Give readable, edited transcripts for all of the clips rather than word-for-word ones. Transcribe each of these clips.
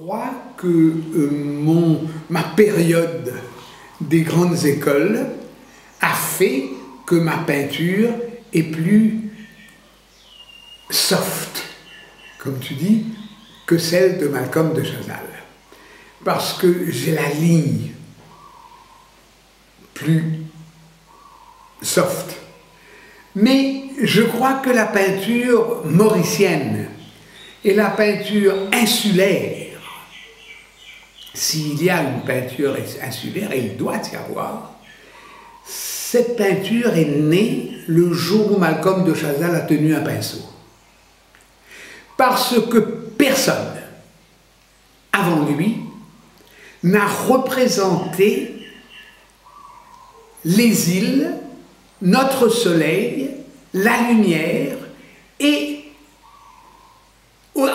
crois que ma période des grandes écoles a fait que ma peinture est plus soft, comme tu dis, que celle de Malcolm de Chazal. Parce que j'ai la ligne plus soft. Mais je crois que la peinture mauricienne et la peinture insulaire, s'il y a une peinture insulaire, et il doit y avoir, cette peinture est née le jour où Malcolm de Chazal a tenu un pinceau. Parce que personne, avant lui, n'a représenté les îles, notre soleil, la lumière, et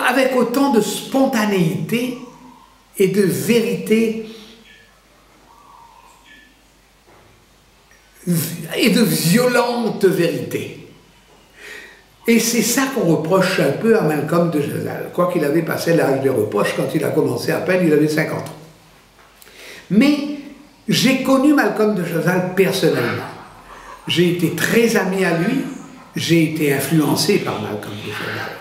avec autant de spontanéité et de vérité et de violente vérité. Et c'est ça qu'on reproche un peu à Malcolm de Chazal, quoiqu'il avait passé l'âge des reproches quand il a commencé à peine, il avait 50 ans. Mais j'ai connu Malcolm de Chazal personnellement. J'ai été très ami à lui, j'ai été influencé par Malcolm de Chazal.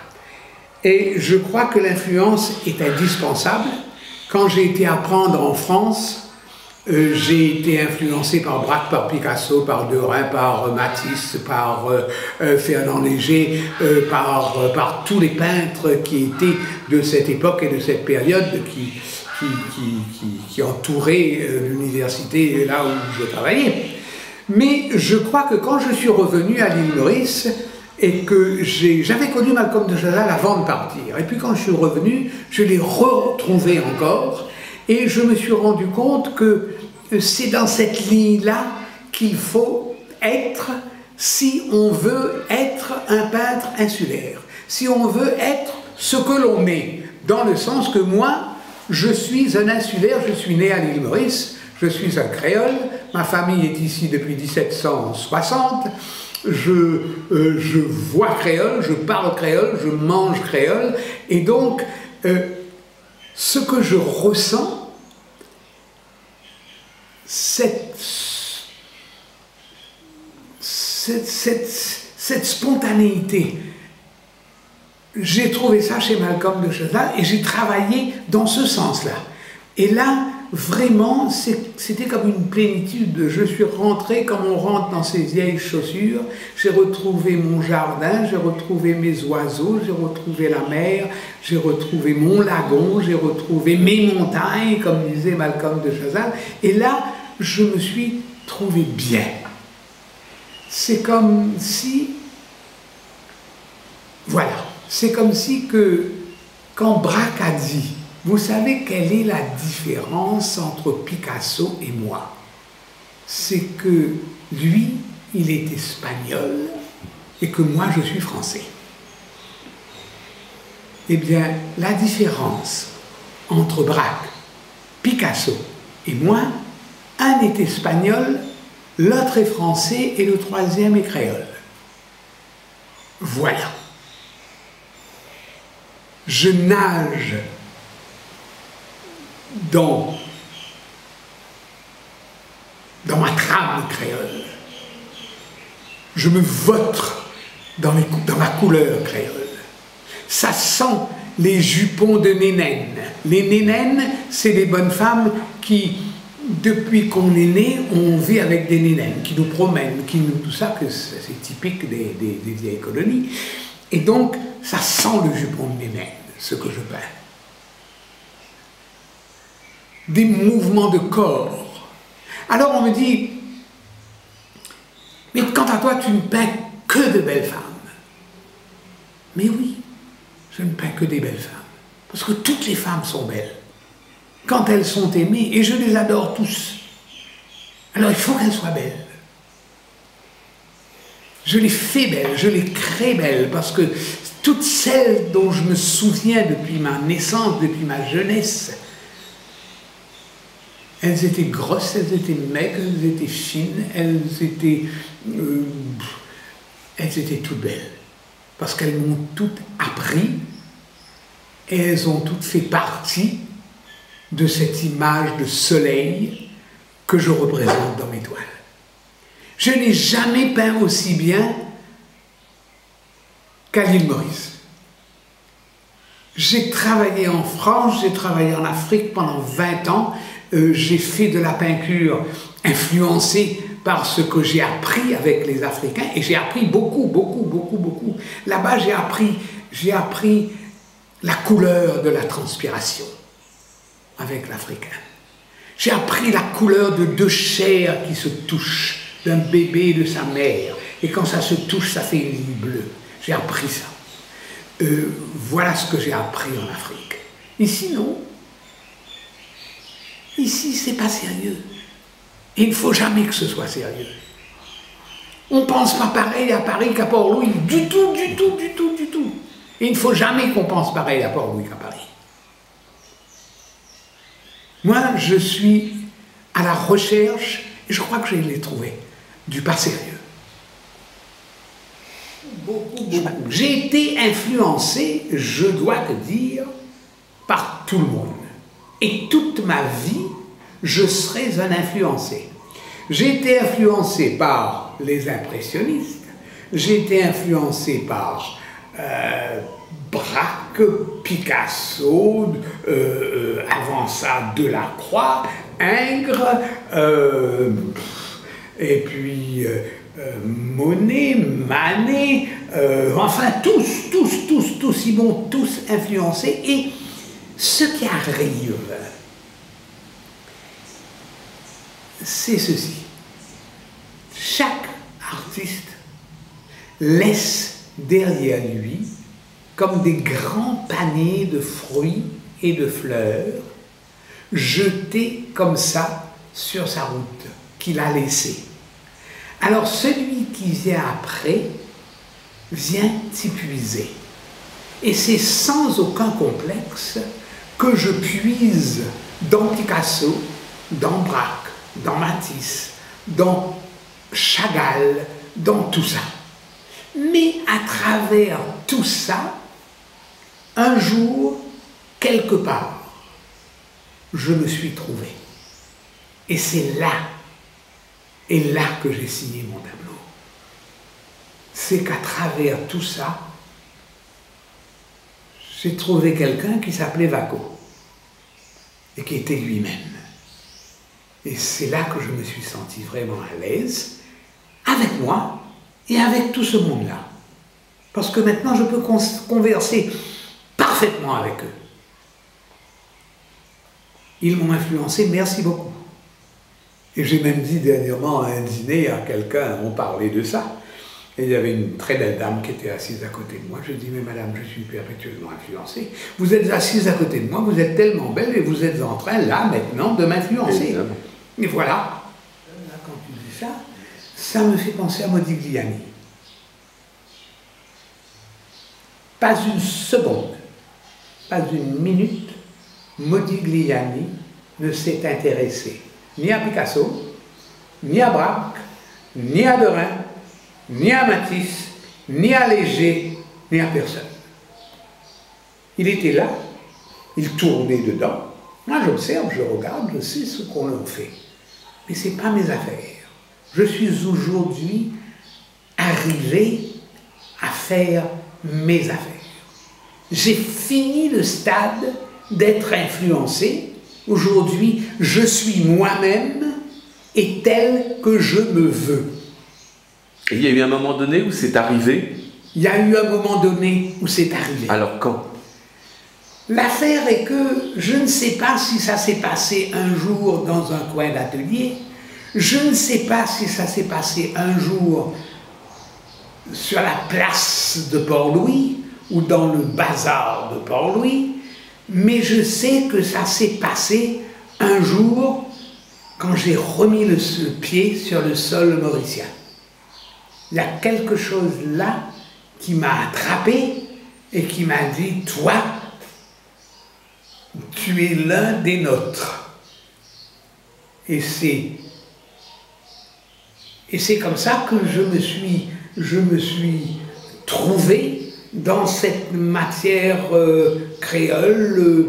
Et je crois que l'influence est indispensable. Quand j'ai été apprendre en France, j'ai été influencé par Braque, par Picasso, par Derain, par Matisse, par Fernand Léger, par tous les peintres qui étaient de cette époque et de cette période qui entouraient l'université là où je travaillais. Mais je crois que quand je suis revenu à l'île Maurice, et que j'avais connu Malcolm de Chazal avant de partir, et puis quand je suis revenu, je l'ai retrouvé encore, et je me suis rendu compte que c'est dans cette ligne-là qu'il faut être si on veut être un peintre insulaire, si on veut être ce que l'on est, dans le sens que moi, je suis un insulaire, je suis né à l'île Maurice, je suis un créole, ma famille est ici depuis 1760, je vois créole, je parle créole, je mange créole, et donc ce que je ressens, cette spontanéité, j'ai trouvé ça chez Malcolm de Chazal et j'ai travaillé dans ce sens-là. Et là, vraiment, c'était comme une plénitude. Je suis rentré, comme on rentre dans ces vieilles chaussures, j'ai retrouvé mon jardin, j'ai retrouvé mes oiseaux, j'ai retrouvé la mer, j'ai retrouvé mon lagon, j'ai retrouvé mes montagnes, comme disait Malcolm de Chazal, et là, je me suis trouvé bien. C'est comme si, voilà, c'est comme si que, quand Braque a dit, vous savez quelle est la différence entre Picasso et moi? C'est que lui, il est espagnol et que moi, je suis français. Eh bien, la différence entre Braque, Picasso et moi, un est espagnol, l'autre est français et le troisième est créole. Voilà. Je nage dans ma trame créole. Je me vautre dans ma couleur créole. Ça sent les jupons de nénènes. Les nénènes, c'est les bonnes femmes qui, depuis qu'on est né, on vit avec des nénènes, qui nous promènent, tout ça, que c'est typique des vieilles colonies. Et donc, ça sent le jupon de nénène, ce que je peins. Des mouvements de corps. Alors on me dit, mais quant à toi, tu ne peins que de belles femmes. Mais oui, je ne peins que des belles femmes. Parce que toutes les femmes sont belles. Quand elles sont aimées, et je les adore tous. Alors il faut qu'elles soient belles. Je les fais belles, je les crée belles, parce que toutes celles dont je me souviens depuis ma naissance, depuis ma jeunesse, elles étaient grosses, elles étaient maigres, elles étaient fines, elles étaient toutes belles. Parce qu'elles m'ont toutes appris et elles ont toutes fait partie de cette image de soleil que je représente dans mes toiles. Je n'ai jamais peint aussi bien qu'à l'île Maurice. J'ai travaillé en France, j'ai travaillé en Afrique pendant 20 ans. J'ai fait de la peinture influencée par ce que j'ai appris avec les Africains. Et j'ai appris beaucoup, beaucoup, beaucoup, beaucoup. Là-bas, j'ai appris la couleur de la transpiration avec l'Africain. J'ai appris la couleur de deux chairs qui se touchent, d'un bébé et de sa mère. Et quand ça se touche, ça fait une ligne bleue. J'ai appris ça. Voilà ce que j'ai appris en Afrique. Ici, non. Ici, c'est pas sérieux. Et il ne faut jamais que ce soit sérieux. On ne pense pas pareil à Paris qu'à Port-Louis. Du tout, du tout, du tout, du tout. Et il ne faut jamais qu'on pense pareil à Port-Louis qu'à Paris. Moi, je suis à la recherche, et je crois que je l'ai trouvé, du pas sérieux. Beaucoup, beaucoup. J'ai été influencé, je dois te dire, par tout le monde. Et toute ma vie, je serai un influencé. J'ai été influencé par les impressionnistes, j'ai été influencé par Braque, Picasso, avant ça Delacroix, Ingres, et puis Monet, Manet, enfin tous, ils m'ont tous influencé. Et ce qui arrive, c'est ceci. Chaque artiste laisse derrière lui comme des grands paniers de fruits et de fleurs jetés comme ça sur sa route qu'il a laissée. Alors celui qui vient après vient s'épuiser. Et c'est sans aucun complexe que je puise dans Picasso, dans Braque, dans Matisse, dans Chagall, dans tout ça. Mais à travers tout ça, un jour, quelque part, je me suis trouvé. Et c'est là que j'ai signé mon tableau. C'est qu'à travers tout ça, j'ai trouvé quelqu'un qui s'appelait Vaco et qui était lui-même. Et c'est là que je me suis senti vraiment à l'aise avec moi et avec tout ce monde-là. Parce que maintenant, je peux converser parfaitement avec eux. Ils m'ont influencé, merci beaucoup. Et j'ai même dit dernièrement à un dîner à quelqu'un, on parlait de ça, et il y avait une très belle dame qui était assise à côté de moi. Je dis, mais madame, je suis perpétuellement influencé. Vous êtes assise à côté de moi, vous êtes tellement belle et vous êtes en train, là, maintenant, de m'influencer. Et voilà. Là, quand tu dis ça, ça me fait penser à Modigliani. Pas une seconde, pas une minute, Modigliani ne s'est intéressé ni à Picasso, ni à Braque, ni à Derain, ni à Matisse, ni à Léger, ni à personne. Il était là, il tournait dedans. Moi, j'observe, je regarde, je sais ce qu'on en fait. Mais ce n'est pas mes affaires. Je suis aujourd'hui arrivé à faire mes affaires. J'ai fini le stade d'être influencé. Aujourd'hui, je suis moi-même et tel que je me veux. Et il y a eu un moment donné où c'est arrivé? Il y a eu un moment donné où c'est arrivé. Alors quand? L'affaire est que je ne sais pas si ça s'est passé un jour dans un coin d'atelier, je ne sais pas si ça s'est passé un jour sur la place de Port-Louis ou dans le bazar de Port-Louis, mais je sais que ça s'est passé un jour quand j'ai remis le pied sur le sol mauricien. Il y a quelque chose là qui m'a attrapé et qui m'a dit, toi, tu es l'un des nôtres. Et c'est comme ça que je me suis trouvé dans cette matière créole,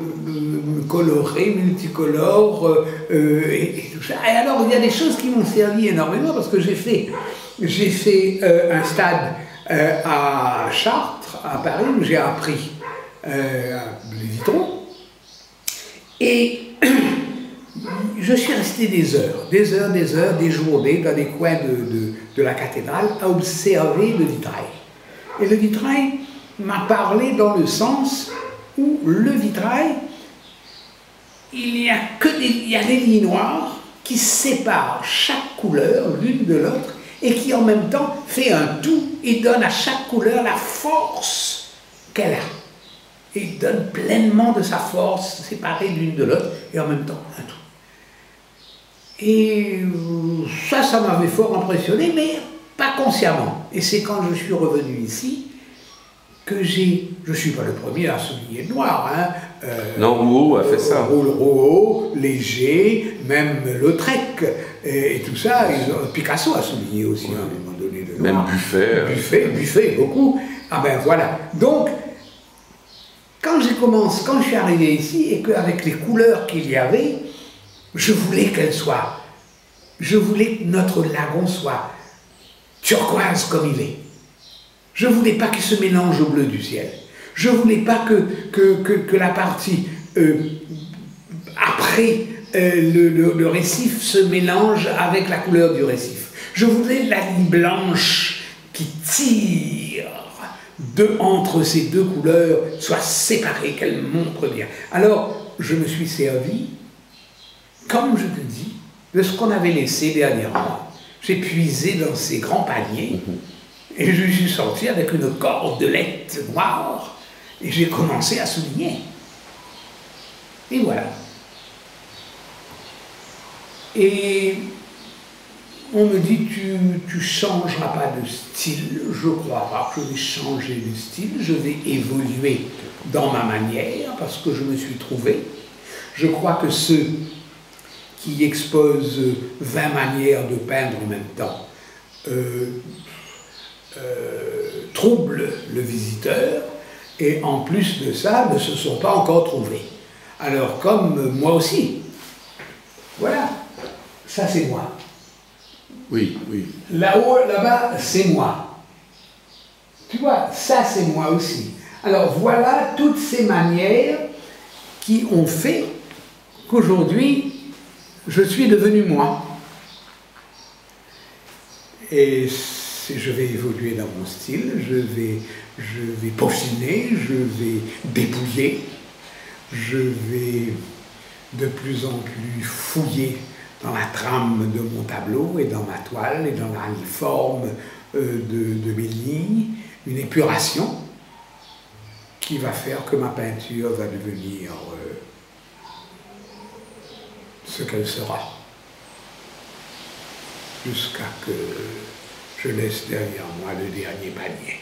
colorés, multicolores, et tout ça. Et alors, il y a des choses qui m'ont servi énormément, parce que j'ai fait un stade à Chartres, à Paris, où j'ai appris les vitraux. Et je suis resté des heures, des journées dans des coins de la cathédrale à observer le vitrail. Et le vitrail m'a parlé dans le sens où le vitrail, il y a des lignes noires qui séparent chaque couleur l'une de l'autre et qui en même temps fait un tout et donne à chaque couleur la force qu'elle a. Et donne pleinement de sa force, séparée l'une de l'autre, et en même temps un tout. Et ça m'avait fort impressionné, mais pas consciemment. Et c'est quand je suis revenu ici que je ne suis pas le premier à souligner le noir. Hein. Non, Rouault a fait ça. Rouault, Léger, même Lautrec, et tout ça. Picasso a souligné aussi à un moment donné le noir. Même Buffet, beaucoup. Ah ben voilà. Donc, quand je suis arrivé ici, et qu'avec les couleurs qu'il y avait, je voulais que notre lagon soit turquoise comme il est. Je ne voulais pas qu'il se mélange au bleu du ciel. Je ne voulais pas que la partie après le récif se mélange avec la couleur du récif. Je voulais la ligne blanche qui tire entre ces deux couleurs soit séparée, qu'elle montre bien. Alors, je me suis servi, comme je te dis, de ce qu'on avait laissé dernièrement. J'ai puisé dans ces grands paniers et je suis sorti avec une cordelette noire et j'ai commencé à souligner. Et voilà. Et on me dit, tu changeras pas de style. Je crois pas que je vais changer de style. Je vais évoluer dans ma manière parce que je me suis trouvé. Je crois que ceux qui exposent 20 manières de peindre en même temps troublent le visiteur et en plus de ça ne se sont pas encore trouvés. Alors comme moi aussi, voilà, ça c'est moi. Oui. Là-haut, là-bas, c'est moi. Tu vois, ça c'est moi aussi. Alors voilà toutes ces manières qui ont fait qu'aujourd'hui, je suis devenu moi. Et je vais évoluer dans mon style, je vais peaufiner, je vais dépouiller, je vais de plus en plus fouiller dans la trame de mon tableau et dans ma toile et dans la forme de mes lignes, une épuration qui va faire que ma peinture va devenir ce qu'elle sera, jusqu'à que je laisse derrière moi le dernier panier.